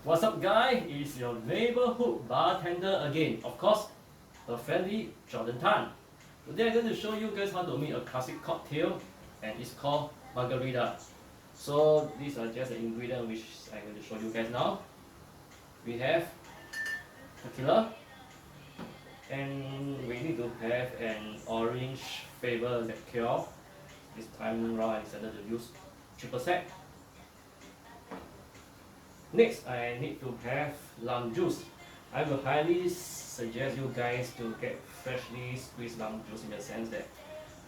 What's up guys, it's your neighborhood bartender again. Of course, the friendly Jordan Tan. Today I'm going to show you guys how to make a classic cocktail and it's called margarita. So these are just the ingredients which I'm going to show you guys now. We have tequila and we need to have an orange flavor liqueur. This time around I decided to use triple sec. Next, I need to have lime juice. I will highly suggest you guys to get freshly squeezed lime juice in the sense that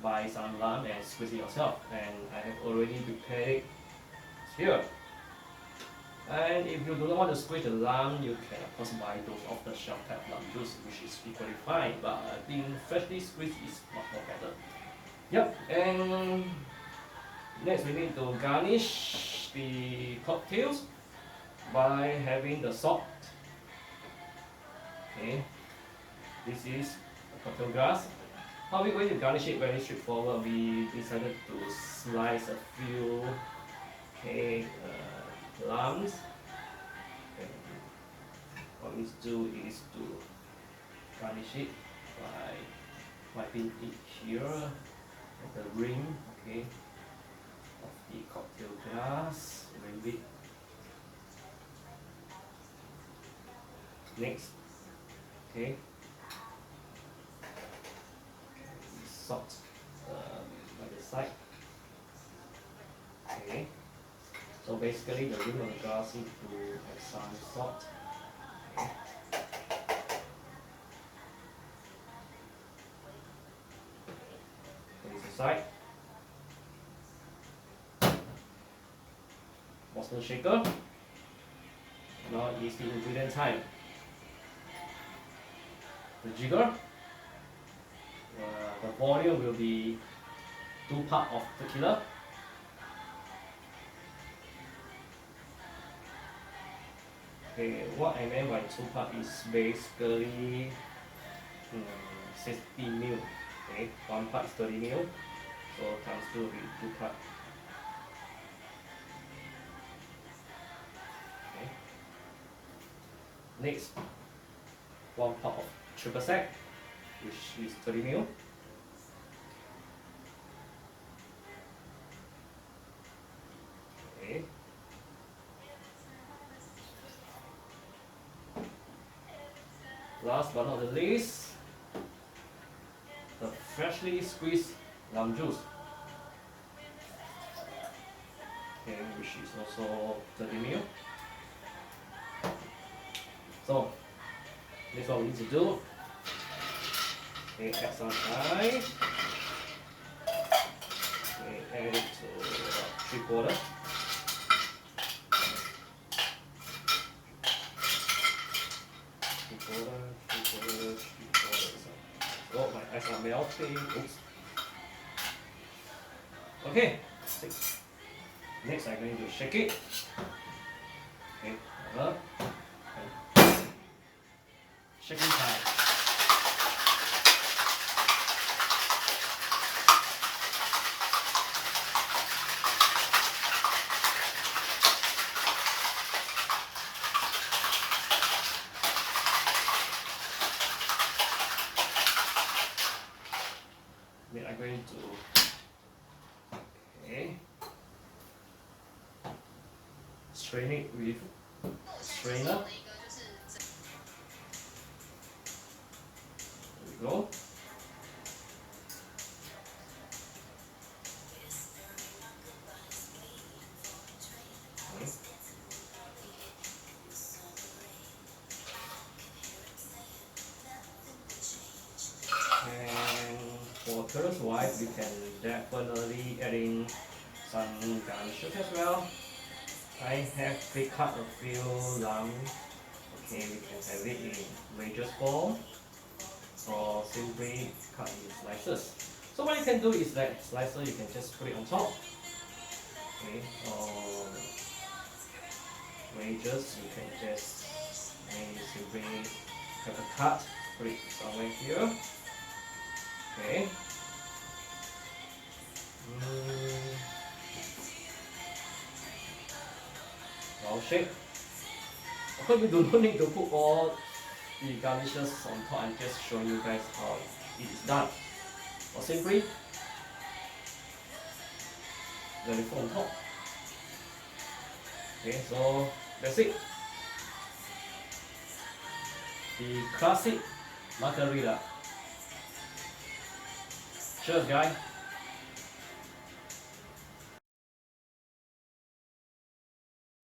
buy some lime and squeeze it yourself. And I have already prepared it here. And if you do not want to squeeze the lime, you can of course buy those off-the-shelf type lime juice, which is equally fine. But I think freshly squeezed is much more better. Yep. And next, we need to garnish the cocktails by having the salt. Okay, this is a cocktail glass. How are we going to garnish it? Very straightforward. We decided to slice a few limes. And what we do is to garnish it by wiping it here at the rim, okay, of the cocktail glass. Very big. Next, okay, salt by the side. Okay, so basically the rim of the glass need to have some salt. Okay. Put this aside. Boston shaker. Now is the ingredient time. The jigger, the volume will be 2 parts of tequila. Okay, what I meant by 2 parts is basically 60 ml. Okay, 1 part is 30 ml, so times 2 will be 2 parts. Okay. Next, 1 part of triple sec, which is 30 ml. Okay. Last but not the least, the freshly squeezed lime juice. Okay, which is also 30 ml. So this is what we need to do. Okay, add some thyme. Okay, add it to about 3/4. Oh, my eyes are melting. Oops. Okay, next I'm going to shake it. Okay, shaking time. I'm going to strain it with strainer. There we go. Okay. And for curds wise, we can definitely add in some garnishes as well. I have pre-cut a few lime. Okay, we can have it in wedges form or simply cut in slices. So what you can do is that slicer you can just put it on top. Okay, or wedges you can just simply have a cut, put it somewhere here. Okay. Well shaped. Of course, we do not need to put all the garnishes on top. I'm just showing you guys how it is done. Or simply, let it fall on top. Okay, so that's it. The classic margarita. Cheers, guys.